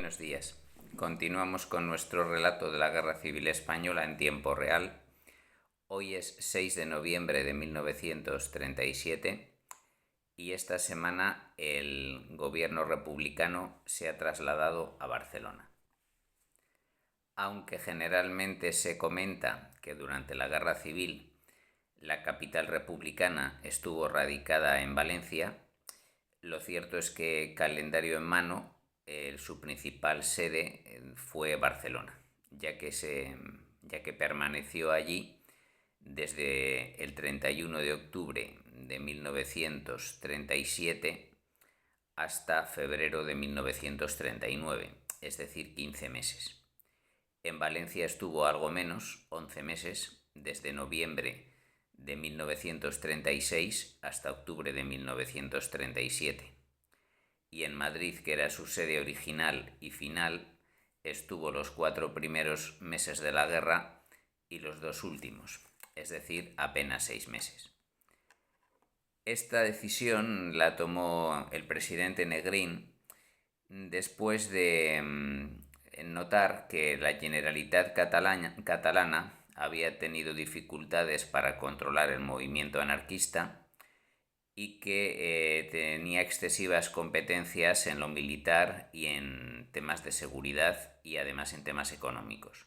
Buenos días. Continuamos con nuestro relato de la Guerra Civil Española en tiempo real. Hoy es 6 de noviembre de 1937 y esta semana el gobierno republicano se ha trasladado a Barcelona. Aunque generalmente se comenta que durante la Guerra Civil la capital republicana estuvo radicada en Valencia, lo cierto es que, calendario en mano, su principal sede fue Barcelona, ya que permaneció allí desde el 31 de octubre de 1937 hasta febrero de 1939, es decir, 15 meses. En Valencia estuvo algo menos, 11 meses, desde noviembre de 1936 hasta octubre de 1937. Y en Madrid, que era su sede original y final, estuvo los 4 primeros meses de la guerra y los 2 últimos, es decir, apenas 6 meses. Esta decisión la tomó el presidente Negrín después de notar que la Generalitat catalana había tenido dificultades para controlar el movimiento anarquista y que tenía excesivas competencias en lo militar y en temas de seguridad y además en temas económicos.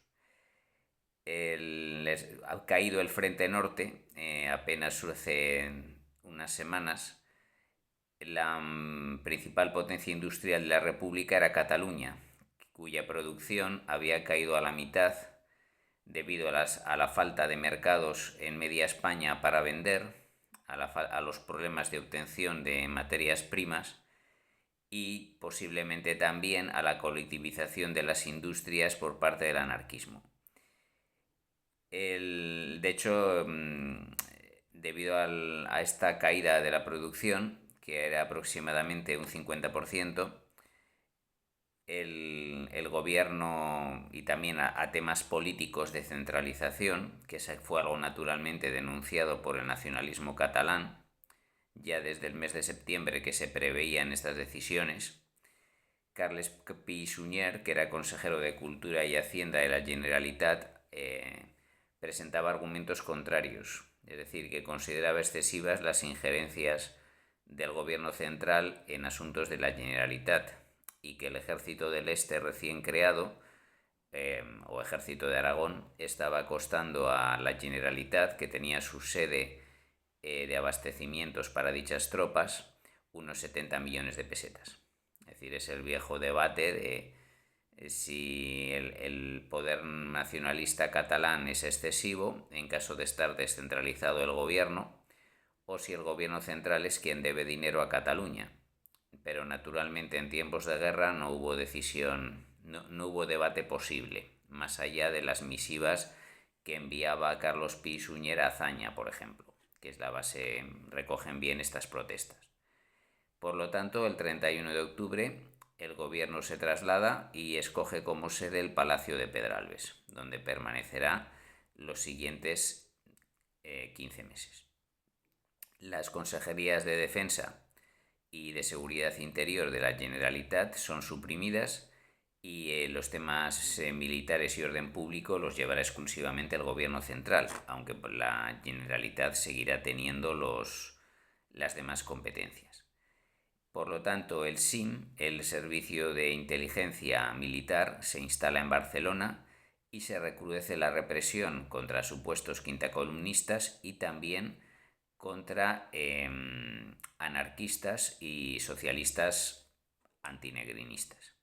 Ha caído el Frente Norte apenas hace unas semanas. La principal potencia industrial de la República era Cataluña, cuya producción había caído a la mitad debido a la falta de mercados en media España para vender, a los problemas de obtención de materias primas y posiblemente también a la colectivización de las industrias por parte del anarquismo. De hecho, debido a esta caída de la producción, que era aproximadamente un 50%, el gobierno, y también a temas políticos de centralización, que fue algo naturalmente denunciado por el nacionalismo catalán, ya desde el mes de septiembre que se preveían estas decisiones. Carles Pi i Sunyer, que era consejero de Cultura y Hacienda de la Generalitat, presentaba argumentos contrarios, es decir, que consideraba excesivas las injerencias del gobierno central en asuntos de la Generalitat y que el Ejército del Este recién creado, o Ejército de Aragón, estaba costando a la Generalitat, que tenía su sede de abastecimientos para dichas tropas, unos 70 millones de pesetas. Es decir, es el viejo debate de si el poder nacionalista catalán es excesivo en caso de estar descentralizado el gobierno, o si el gobierno central es quien debe dinero a Cataluña. Pero naturalmente en tiempos de guerra no hubo decisión, no hubo debate posible, más allá de las misivas que enviaba Carlos Pi i Sunyer a Azaña, por ejemplo, que es la base, recogen bien estas protestas. Por lo tanto, el 31 de octubre el gobierno se traslada y escoge como sede el Palacio de Pedralbes, donde permanecerá los siguientes 15 meses. Las consejerías de Defensa y de Seguridad Interior de la Generalitat son suprimidas y los temas militares y orden público los llevará exclusivamente el gobierno central, aunque la Generalitat seguirá teniendo las demás competencias. Por lo tanto, el SIM, el Servicio de Inteligencia Militar, se instala en Barcelona y se recrudece la represión contra supuestos quintacolumnistas y también contra anarquistas y socialistas antinegrinistas.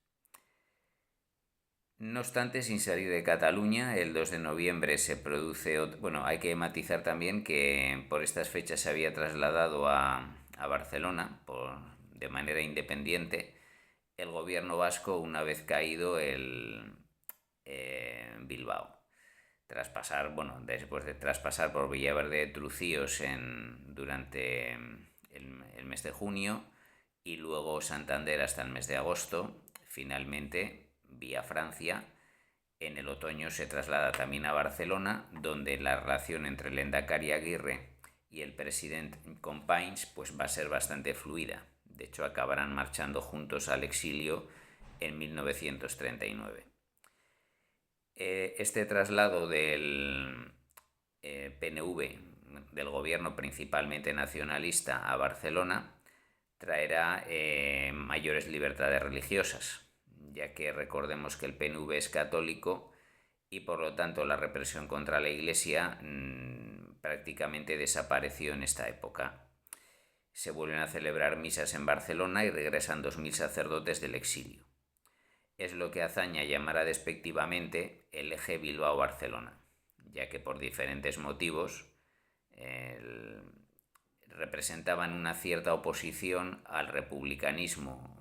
No obstante, sin salir de Cataluña, el 2 de noviembre se produce... hay que matizar también que por estas fechas se había trasladado a Barcelona de manera independiente el gobierno vasco una vez caído Bilbao. Después de traspasar por Villaverde de Trucíos durante el mes de junio y luego Santander hasta el mes de agosto, finalmente, vía Francia, en el otoño se traslada también a Barcelona, donde la relación entre el Lehendakari Aguirre y el presidente Companys va a ser bastante fluida. De hecho, acabarán marchando juntos al exilio en 1939. Este traslado del PNV, del gobierno principalmente nacionalista, a Barcelona, traerá mayores libertades religiosas, ya que recordemos que el PNV es católico y por lo tanto la represión contra la Iglesia prácticamente desapareció en esta época. Se vuelven a celebrar misas en Barcelona y regresan 2000 sacerdotes del exilio. Es lo que Azaña llamará despectivamente el eje Bilbao-Barcelona, ya que por diferentes motivos representaban una cierta oposición al republicanismo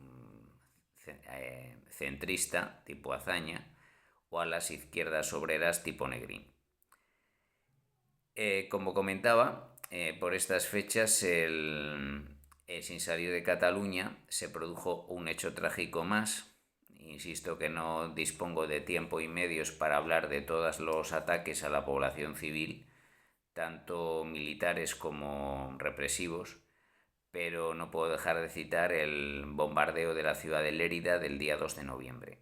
centrista tipo Azaña o a las izquierdas obreras tipo Negrín. Como comentaba, por estas fechas, sin salir de Cataluña, se produjo un hecho trágico más. Insisto que no dispongo de tiempo y medios para hablar de todos los ataques a la población civil, tanto militares como represivos, pero no puedo dejar de citar el bombardeo de la ciudad de Lérida del día 2 de noviembre,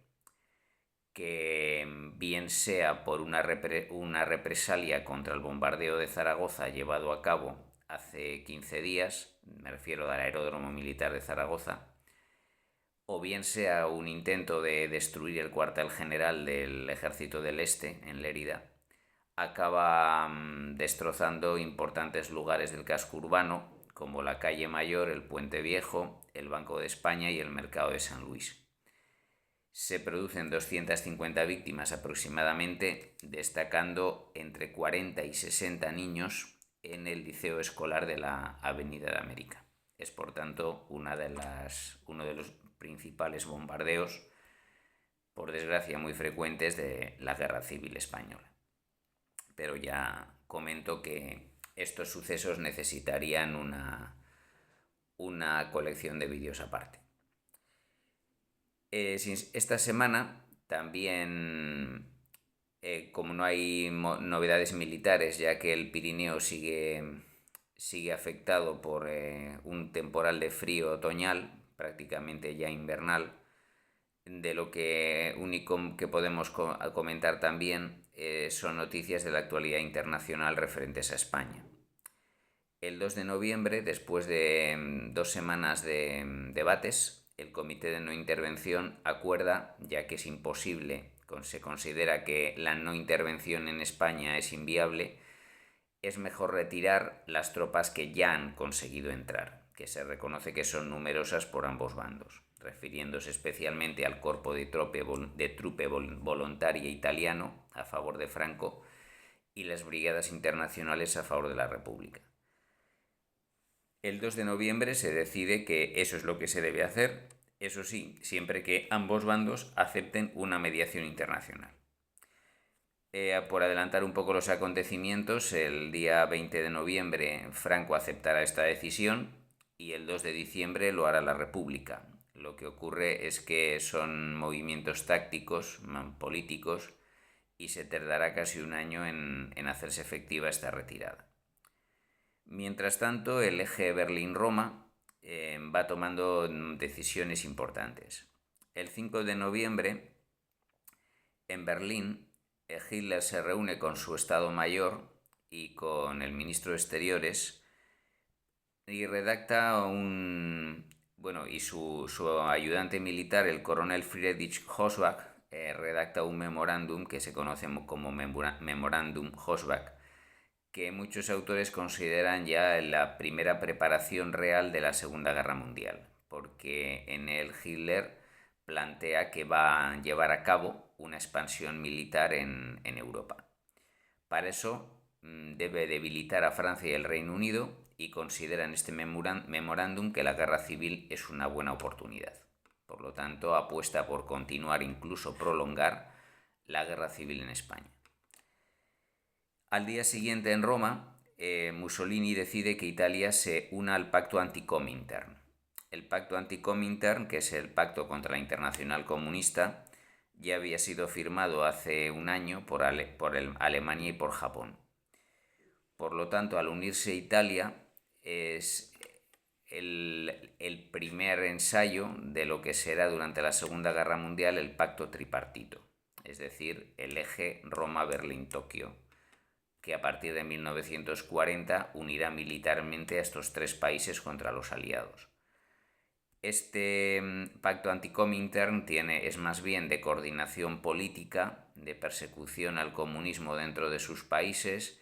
que bien sea por una represalia contra el bombardeo de Zaragoza llevado a cabo hace 15 días, me refiero al aeródromo militar de Zaragoza, o bien sea un intento de destruir el cuartel general del Ejército del Este en Lérida, acaba destrozando importantes lugares del casco urbano, como la calle Mayor, el Puente Viejo, el Banco de España y el Mercado de San Luis. Se producen 250 víctimas aproximadamente, destacando entre 40 y 60 niños en el liceo escolar de la Avenida de América. Es por tanto uno de los principales bombardeos, por desgracia muy frecuentes, de la Guerra Civil Española. Pero ya comento que estos sucesos necesitarían una colección de vídeos aparte. Esta semana también, como no hay novedades militares, ya que el Pirineo sigue afectado por un temporal de frío otoñal, prácticamente ya invernal, de lo que único que podemos comentar también son noticias de la actualidad internacional referentes a España. El 2 de noviembre, después de 2 semanas de debates, el Comité de No Intervención acuerda, ya que es imposible, se considera que la no intervención en España es inviable, es mejor retirar las tropas que ya han conseguido entrar, que se reconoce que son numerosas por ambos bandos, refiriéndose especialmente al Corpo de Truppe Volontaria italiano a favor de Franco y las brigadas internacionales a favor de la República. El 2 de noviembre se decide que eso es lo que se debe hacer, eso sí, siempre que ambos bandos acepten una mediación internacional. Por adelantar un poco los acontecimientos, el día 20 de noviembre Franco aceptará esta decisión y el 2 de diciembre lo hará la República. Lo que ocurre es que son movimientos tácticos, políticos, y se tardará casi un año en hacerse efectiva esta retirada. Mientras tanto, el eje Berlín-Roma va tomando decisiones importantes. El 5 de noviembre, en Berlín, Hitler se reúne con su Estado Mayor y con el ministro de Exteriores y redacta y su ayudante militar, el coronel Friedrich Hossbach, redacta un memorándum que se conoce como Memorándum Hossbach, que muchos autores consideran ya la primera preparación real de la Segunda Guerra Mundial, porque en él Hitler plantea que va a llevar a cabo una expansión militar en Europa. Para eso debe debilitar a Francia y el Reino Unido y considera en este memorándum que la guerra civil es una buena oportunidad. Por lo tanto, apuesta por continuar, incluso prolongar, la guerra civil en España. Al día siguiente en Roma, Mussolini decide que Italia se una al pacto anti-Comintern. El pacto anti-Comintern, que es el pacto contra la Internacional Comunista, ya había sido firmado hace un año por Alemania y por Japón. Por lo tanto, al unirse Italia, el primer ensayo de lo que será durante la Segunda Guerra Mundial el pacto tripartito, es decir, el eje Roma-Berlín-Tokio, que a partir de 1940 unirá militarmente a estos tres países contra los aliados. Este pacto anti-Comintern es más bien de coordinación política, de persecución al comunismo dentro de sus países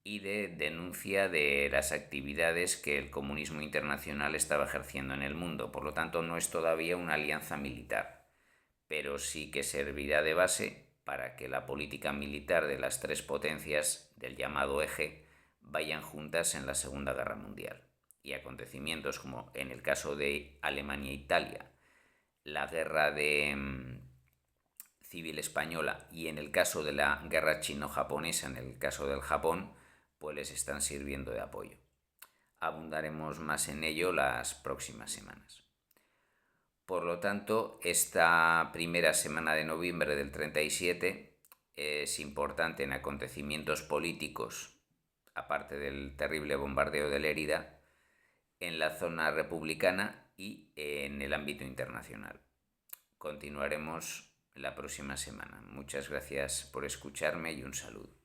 y de denuncia de las actividades que el comunismo internacional estaba ejerciendo en el mundo. Por lo tanto, no es todavía una alianza militar, pero sí que servirá de base para que la política militar de las tres potencias del llamado eje vayan juntas en la Segunda Guerra Mundial. Y acontecimientos como en el caso de Alemania e Italia, la guerra civil española, y en el caso de la guerra chino-japonesa, en el caso del Japón, pues les están sirviendo de apoyo. Abundaremos más en ello las próximas semanas. Por lo tanto, esta primera semana de noviembre del 37 es importante en acontecimientos políticos, aparte del terrible bombardeo de Lérida, en la zona republicana y en el ámbito internacional. Continuaremos la próxima semana. Muchas gracias por escucharme y un saludo.